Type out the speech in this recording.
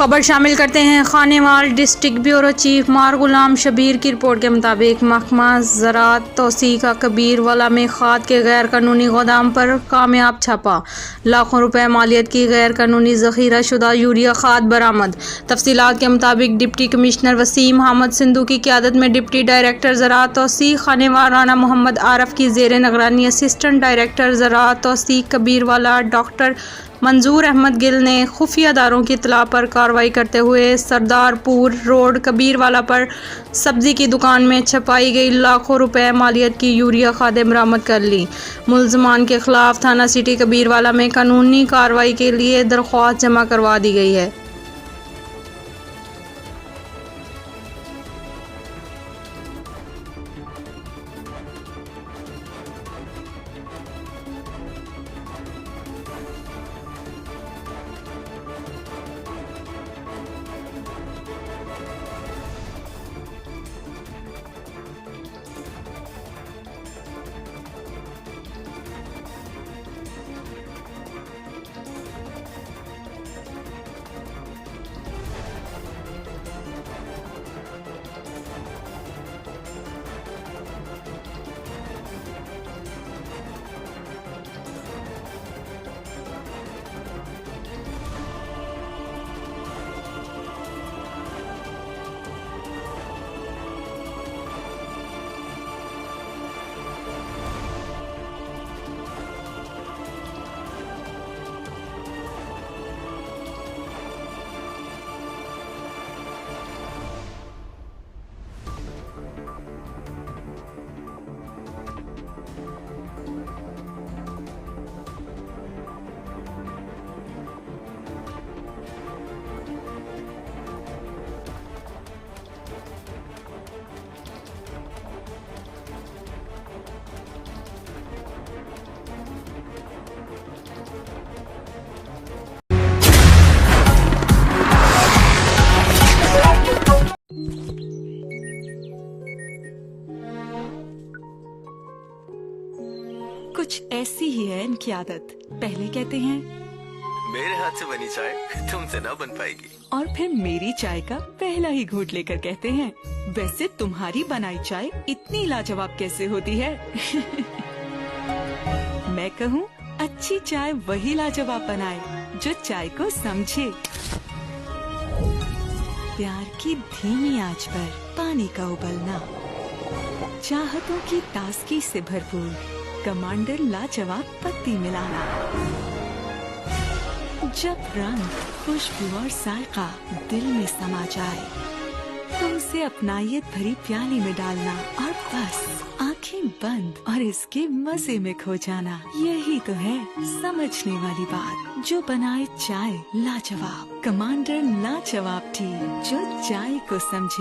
खबर शामिल करते हैं। खानेवाल डिस्ट्रिक्ट ब्यूरो चीफ मार गुलाम शबीर की रिपोर्ट के मुताबिक महकमा ज़राअत तौसीक़ का कबीरवाला में खाद के गैर कानूनी गोदाम पर कामयाब छापा। लाखों रुपए मालियत की गैर कानूनी ज़ख़ीरा शुदा यूरिया खाद बरामद। तफसीलात के मुताबिक डिप्टी कमिश्नर वसीम अहमद सिंधु की क़यादत में डिप्टी डायरेक्टर ज़राअत तौसीक़ खानेवाल राना मोहम्मद आरफ की ज़ेर निगरानी असिस्टेंट डायरेक्टर ज़राअत तौसीक़ कबीरवाला डॉक्टर मंजूर अहमद गिल ने खुफिया दारों की इत्तला पर कार्रवाई करते हुए सरदारपुर रोड कबीरवाला पर सब्जी की दुकान में छपाई गई लाखों रुपए मालियत की यूरिया खादें बरामद कर ली। मुल्ज़मान के खिलाफ थाना सिटी कबीरवाला में कानूनी कार्रवाई के लिए दरख्वास्त जमा करवा दी गई है। कुछ ऐसी ही है इनकी आदत। पहले कहते हैं मेरे हाथ से बनी चाय तुमसे ना बन पाएगी, और फिर मेरी चाय का पहला ही घूंट लेकर कहते हैं वैसे तुम्हारी बनाई चाय इतनी लाजवाब कैसे होती है। मैं कहूँ अच्छी चाय वही लाजवाब बनाए जो चाय को समझे। प्यार की धीमी आंच पर पानी का उबलना, चाहतों की ताजगी से भरपूर कमांडर लाजवाब पत्ती मिलाना। जब रंग, खुशबू और जायका दिल में समा जाए तो उसे अपनायत भरी प्याली में डालना और बस आंखें बंद और इसके मजे में खो जाना। यही तो है समझने वाली बात जो बनाए चाय लाजवाब। कमांडर लाजवाब टी जो चाय को समझे।